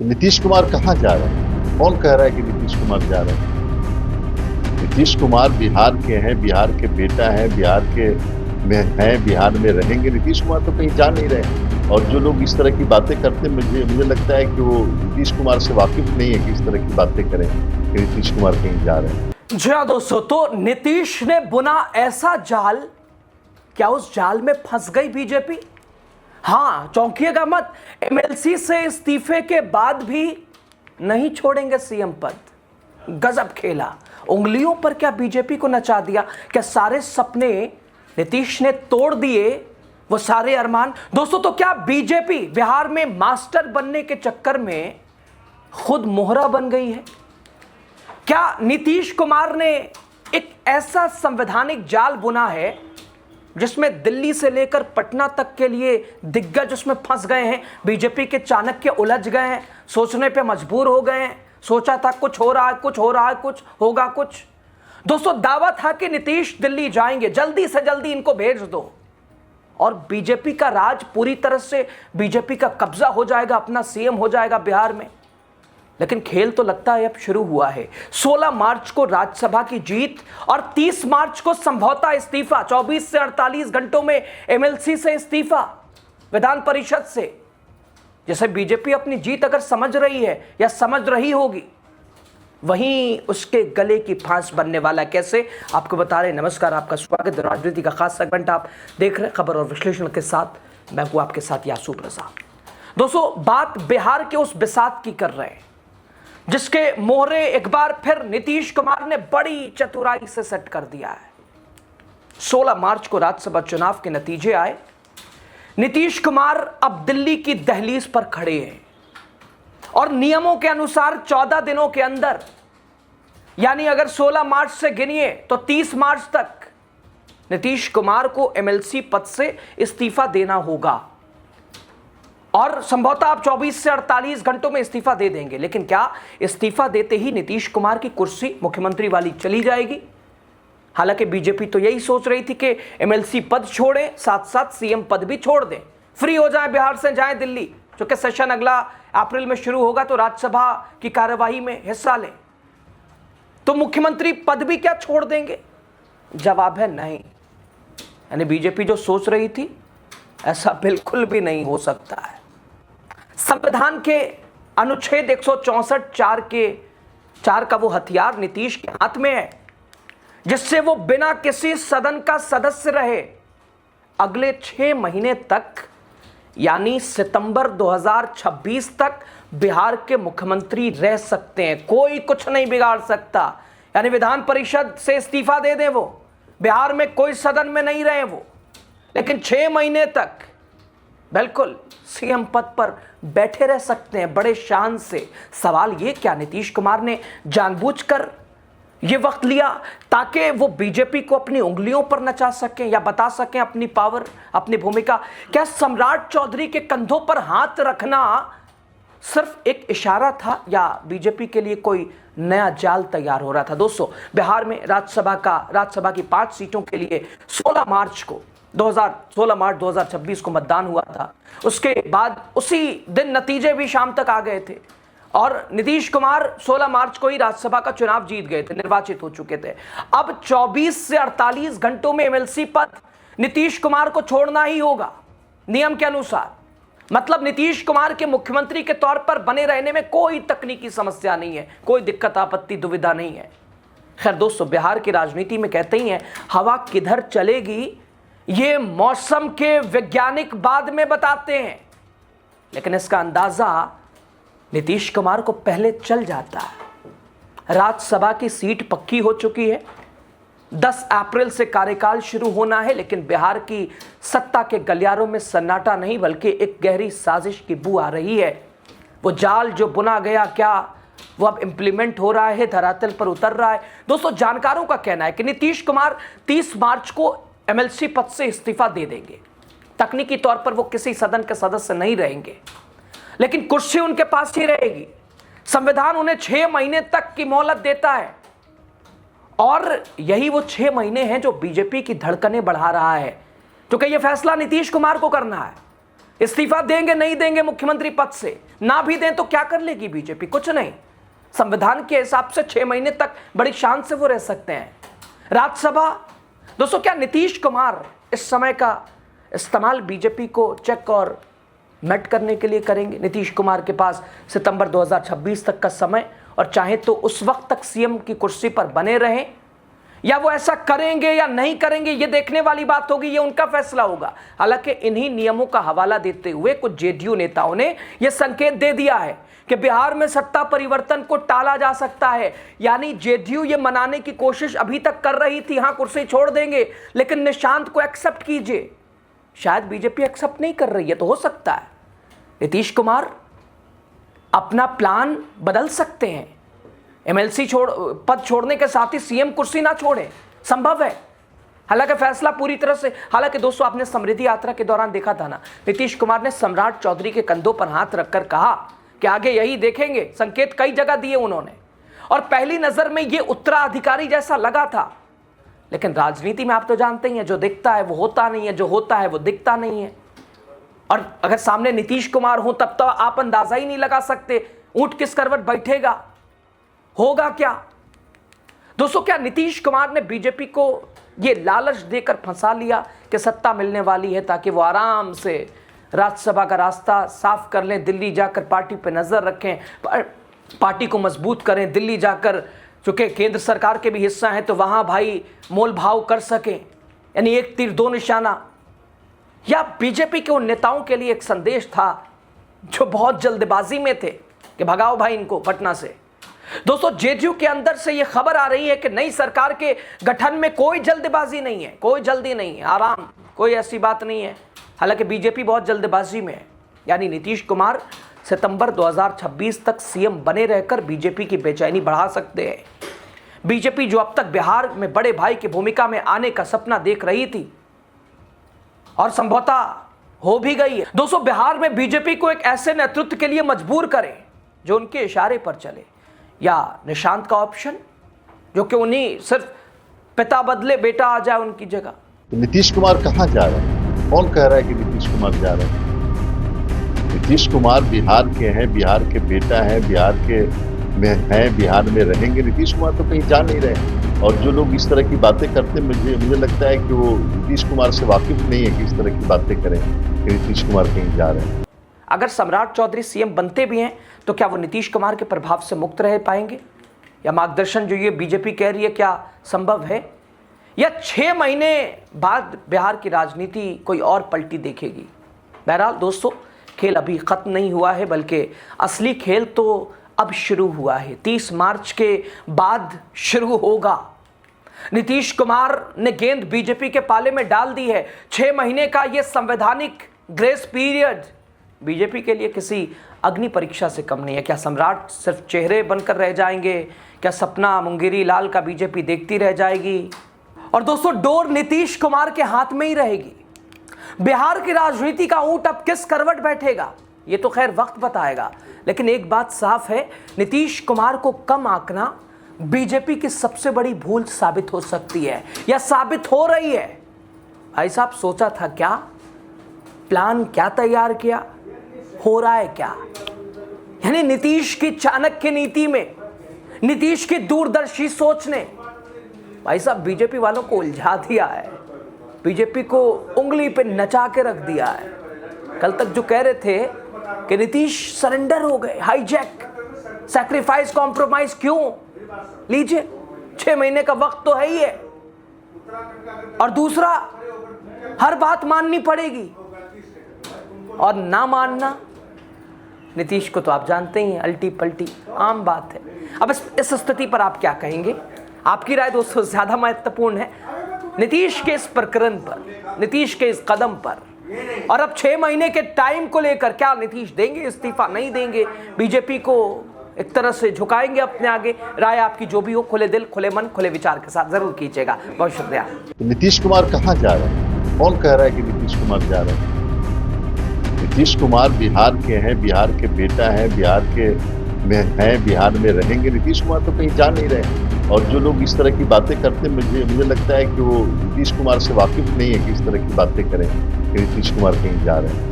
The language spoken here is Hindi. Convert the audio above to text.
तो नीतीश कुमार कहाँ जा रहे हैं? कौन कह रहा है कि नीतीश कुमार जा रहे हैं? नीतीश कुमार बिहार के हैं, बिहार के बेटा हैं, बिहार के में हैं, बिहार में रहेंगे। नीतीश कुमार तो कहीं जा नहीं रहे। और जो लोग इस तरह की बातें करते हैं, मुझे लगता है कि वो नीतीश कुमार से वाकिफ नहीं है कि इस तरह की बातें करें कि नीतीश कुमार कहीं जा रहे हैं। जी हाँ दोस्तों, तो नीतीश ने बुना ऐसा जाल, क्या उस जाल में फंस गई बीजेपी? हाँ, चौंकिएगा मत, एमएलसी से इस्तीफे के बाद भी नहीं छोड़ेंगे सीएम पद। गजब खेला, उंगलियों पर क्या बीजेपी को नचा दिया? क्या सारे सपने नीतीश ने तोड़ दिए, वो सारे अरमान? दोस्तों, तो क्या बीजेपी बिहार में मास्टर बनने के चक्कर में खुद मोहरा बन गई है? क्या नीतीश कुमार ने एक ऐसा संवैधानिक जाल बुना है जिसमें दिल्ली से लेकर पटना तक के लिए दिग्गज उसमें फंस गए हैं? बीजेपी के चाणक्य उलझ गए हैं, सोचने पे मजबूर हो गए हैं। सोचा था कुछ हो रहा है, कुछ हो रहा है, कुछ होगा कुछ। दोस्तों, दावा था कि नीतीश दिल्ली जाएंगे, जल्दी से जल्दी इनको भेज दो और बीजेपी का राज पूरी तरह से, बीजेपी का कब्जा हो जाएगा, अपना सीएम हो जाएगा बिहार में। लेकिन खेल तो लगता है अब शुरू हुआ है। 16 मार्च को राज्यसभा की जीत और 30 मार्च को संभवतः इस्तीफा। 24 से 48 घंटों में एमएलसी से इस्तीफा, विधान परिषद से। जैसे बीजेपी अपनी जीत अगर समझ रही है या समझ रही होगी, वहीं उसके गले की फांस बनने वाला कैसे, आपको बता रहे। नमस्कार, आपका स्वागत है। राजनीति का खास सेगमेंट आप देख रहे हैं, खबर और विश्लेषण के साथ। मैं हूं आपके साथ यासू प्रसाद। दोस्तों, बात बिहार के उस बिसात की कर रहे हैं जिसके मोहरे एक बार फिर नीतीश कुमार ने बड़ी चतुराई से सेट कर दिया है। 16 मार्च को राज्यसभा चुनाव के नतीजे आए। नीतीश कुमार अब दिल्ली की दहलीज पर खड़े हैं और नियमों के अनुसार 14 दिनों के अंदर, यानी अगर 16 मार्च से गिनिए तो 30 मार्च तक नीतीश कुमार को एमएलसी पद से इस्तीफा देना होगा। और संभवतः आप 24 से 48 घंटों में इस्तीफा दे देंगे। लेकिन क्या इस्तीफा देते ही नीतीश कुमार की कुर्सी मुख्यमंत्री वाली चली जाएगी? हालांकि बीजेपी तो यही सोच रही थी कि एमएलसी पद छोड़ें, साथ साथ सीएम पद भी छोड़ दें, फ्री हो जाए, बिहार से जाएं दिल्ली, क्योंकि सेशन अगला अप्रैल में शुरू होगा तो राज्यसभा की कार्यवाही में हिस्सा लें। तो मुख्यमंत्री पद भी क्या छोड़ देंगे? जवाब है नहीं। यानी बीजेपी जो सोच रही थी, ऐसा बिल्कुल भी नहीं हो सकता है। संविधान के अनुच्छेद 164 4 का वो हथियार नीतीश के हाथ में है जिससे वो बिना किसी सदन का सदस्य रहे अगले 6 महीने तक, यानी सितंबर 2026 तक बिहार के मुख्यमंत्री रह सकते हैं। कोई कुछ नहीं बिगाड़ सकता। यानी विधान परिषद से इस्तीफा दे दें वो, बिहार में कोई सदन में नहीं रहे वो, लेकिन 6 महीने तक बिल्कुल सीएम पद पर बैठे रह सकते हैं बड़े शान से। सवाल ये, क्या नीतीश कुमार ने जानबूझकर ये वक्त लिया ताकि वो बीजेपी को अपनी उंगलियों पर नचा सकें या बता सकें अपनी पावर, अपनी भूमिका? क्या सम्राट चौधरी के कंधों पर हाथ रखना सिर्फ एक इशारा था या बीजेपी के लिए कोई नया जाल तैयार हो रहा था? दोस्तों, बिहार में राज्यसभा की 5 सीटों के लिए 16 मार्च 2026 को मतदान हुआ था। उसके बाद उसी दिन नतीजे भी शाम तक आ गए थे और नीतीश कुमार 16 मार्च को ही राज्यसभा का चुनाव जीत गए थे, निर्वाचित हो चुके थे। अब 24 से 48 घंटों में एमएलसी पद नीतीश कुमार को छोड़ना ही होगा नियम के अनुसार। मतलब नीतीश कुमार के मुख्यमंत्री के तौर पर बने रहने में कोई तकनीकी समस्या नहीं है, कोई दिक्कत, आपत्ति, दुविधा नहीं है। खैर दोस्तों, बिहार की राजनीति में कहते ही हैं, हवा किधर चलेगी ये मौसम के वैज्ञानिक बाद में बताते हैं, लेकिन इसका अंदाजा नीतीश कुमार को पहले चल जाता है। राज्यसभा की सीट पक्की हो चुकी है, 10 अप्रैल से कार्यकाल शुरू होना है, लेकिन बिहार की सत्ता के गलियारों में सन्नाटा नहीं बल्कि एक गहरी साजिश की बू आ रही है। वो जाल जो बुना गया, क्या वो अब इंप्लीमेंट हो रहा है, धरातल पर उतर रहा है? दोस्तों, जानकारों का कहना है कि नीतीश कुमार 30 मार्च को एमएलसी पद से इस्तीफा दे देंगे। तकनीकी तौर पर वो किसी सदन के सदस्य नहीं रहेंगे, लेकिन कुर्सी उनके पास ही रहेगी। संविधान उन्हें 6 महीने तक की मोहलत देता है और यही वो 6 महीने हैं जो बीजेपी की धड़कनें बढ़ा रहा है, क्योंकि यह फैसला नीतीश कुमार को करना है। इस्तीफा देंगे नहीं देंगे मुख्यमंत्री पद से, ना भी दें तो क्या कर लेगी बीजेपी? कुछ नहीं। संविधान के हिसाब से 6 महीने तक बड़ी शान से वो रह सकते हैं। राज्यसभा दोस्तों, क्या नीतीश कुमार इस समय का इस्तेमाल बीजेपी को चेक और मेट करने के लिए करेंगे? नीतीश कुमार के पास सितंबर 2026 तक का समय, और चाहे तो उस वक्त तक सीएम की कुर्सी पर बने रहें, या वो ऐसा करेंगे या नहीं करेंगे ये देखने वाली बात होगी, ये उनका फैसला होगा। हालांकि इन्हीं नियमों का हवाला देते हुए कुछ जेडीयू नेताओं ने यह संकेत दे दिया है कि बिहार में सत्ता परिवर्तन को टाला जा सकता है। यानी जेडीयू ये मनाने की कोशिश अभी तक कर रही थी, हां कुर्सी छोड़ देंगे, लेकिन निशांत को एक्सेप्ट कीजिए। शायद बीजेपी एक्सेप्ट नहीं कर रही है, तो हो सकता है नीतीश कुमार अपना प्लान बदल सकते हैं। एमएलसी पद छोड़ने के साथ ही सीएम कुर्सी ना छोड़े, संभव है। हालांकि फैसला पूरी तरह से, हालांकि दोस्तों आपने समृद्धि यात्रा के दौरान देखा था ना, नीतीश कुमार ने सम्राट चौधरी के कंधों पर हाथ रखकर कहा कि आगे यही देखेंगे। संकेत कई जगह दिए उन्होंने, और पहली नजर में ये उत्तराधिकारी जैसा लगा था, लेकिन राजनीति में आप तो जानते ही हैं, जो दिखता है वो होता नहीं है, जो होता है वो दिखता नहीं है। और अगर सामने नीतीश कुमार हो तब तो आप अंदाजा ही नहीं लगा सकते ऊंट किस करवट बैठेगा, होगा क्या। दोस्तों, क्या नीतीश कुमार ने बीजेपी को ये लालच देकर फंसा लिया कि सत्ता मिलने वाली है, ताकि वो आराम से राज्यसभा का रास्ता साफ कर लें, दिल्ली जाकर पार्टी पे नजर रखें, पार्टी को मजबूत करें, दिल्ली जाकर चूंकि केंद्र सरकार के भी हिस्सा हैं तो वहां भाई मोल भाव कर सकें, यानी एक तीर दो निशाना। या बीजेपी के उन नेताओं के लिए एक संदेश था जो बहुत जल्दबाजी में थे कि भगाओ भाई इनको पटना से। दोस्तों, जेडीयू के अंदर से यह खबर आ रही है कि नई सरकार के गठन में कोई जल्दबाजी नहीं है, कोई जल्दी नहीं है, आराम, कोई ऐसी बात नहीं है। हालांकि बीजेपी बहुत जल्दबाजी में है, यानी नीतीश कुमार सितंबर 2026 तक सीएम बने रहकर बीजेपी की बेचैनी बढ़ा सकते हैं। बीजेपी जो अब तक बिहार में बड़े भाई की भूमिका में आने का सपना देख रही थी, और संभवतः हो भी गई है। दोस्तों, बिहार में बीजेपी को एक ऐसे नेतृत्व के लिए मजबूर करें जो उनके इशारे पर चले, या निशांत का ऑप्शन जो कि उन्हीं सिर्फ पिता बदले बेटा आ जाए उनकी जगह। नीतीश कुमार कहाँ जा रहे हैं? कौन कह रहा है कि नीतीश कुमार जा रहे हैं? नीतीश कुमार बिहार के हैं, बिहार के बेटा हैं, बिहार के में हैं, बिहार में रहेंगे। नीतीश कुमार तो कहीं जा नहीं रहे। और जो लोग इस तरह की बातें करते हैं, मुझे लगता है कि वो नीतीश कुमार से वाकिफ नहीं है कि इस तरह की बातें करें कि नीतीश कुमार कहीं जा रहे हैं। अगर सम्राट चौधरी सीएम बनते भी हैं तो क्या वो नीतीश कुमार के प्रभाव से मुक्त रह पाएंगे, या मार्गदर्शन जो ये बीजेपी कह रही है क्या संभव है, या 6 महीने बाद बिहार की राजनीति कोई और पलटी देखेगी? बहरहाल दोस्तों, खेल अभी खत्म नहीं हुआ है, बल्कि असली खेल तो अब शुरू हुआ है। 30 मार्च के बाद शुरू होगा। नीतीश कुमार ने गेंद बीजेपी के पाले में डाल दी है। 6 महीने का यह संवैधानिक ग्रेस पीरियड बीजेपी के लिए किसी अग्नि परीक्षा से कम नहीं है। क्या सम्राट सिर्फ चेहरे बनकर रह जाएंगे? क्या सपना मुंगेरी लाल का बीजेपी देखती रह जाएगी? और दोस्तों, डोर नीतीश कुमार के हाथ में ही रहेगी। बिहार की राजनीति का ऊंट अब किस करवट बैठेगा ये तो खैर वक्त बताएगा, लेकिन एक बात साफ है, नीतीश कुमार को कम आंकना बीजेपी की सबसे बड़ी भूल साबित हो सकती है, या साबित हो रही है। भाई साहब, सोचा था क्या, प्लान क्या तैयार किया, हो रहा है क्या? यानी नीतीश की चाणक्य नीति में, नीतीश की दूरदर्शी सोच ने भाई साहब बीजेपी वालों को उलझा दिया है, बीजेपी को उंगली पे नचा के रख दिया है। कल तक जो कह रहे थे कि नीतीश सरेंडर हो गए, हाईजैक, सैक्रिफाइस, कॉम्प्रोमाइज, क्यों लीजिए, 6 महीने का वक्त तो है ही है। और दूसरा, हर बात माननी पड़ेगी, और ना मानना नीतीश को तो आप जानते ही हैं, अल्टी पल्टी आम बात है। अब इस स्थिति पर आप क्या कहेंगे? आपकी राय दोस्तों ज्यादा महत्वपूर्ण है नीतीश के इस प्रकरण पर, नीतीश के इस कदम पर। और अब 6 महीने के टाइम को लेकर क्या नीतीश देंगे इस्तीफा, नहीं देंगे, बीजेपी को एक तरह से झुकाएंगे अपने आगे? राय आपकी जो भी हो, खुले दिल, खुले मन, खुले विचार के साथ जरूर कीजिएगा। बहुत शुक्रिया। नीतीश कुमार कहाँ जा रहे हैं? कौन कह रहा है कि नीतीश कुमार जा रहे हैं? नीतीश कुमार बिहार के हैं, बिहार के बेटा हैं, बिहार के में हैं, बिहार में रहेंगे। नीतीश कुमार तो कहीं जा नहीं रहे। और जो लोग इस तरह की बातें करते हैं, मुझे लगता है कि वो नीतीश कुमार से वाकिफ नहीं है कि इस तरह की बातें करें कि नीतीश कुमार कहीं जा रहे हैं।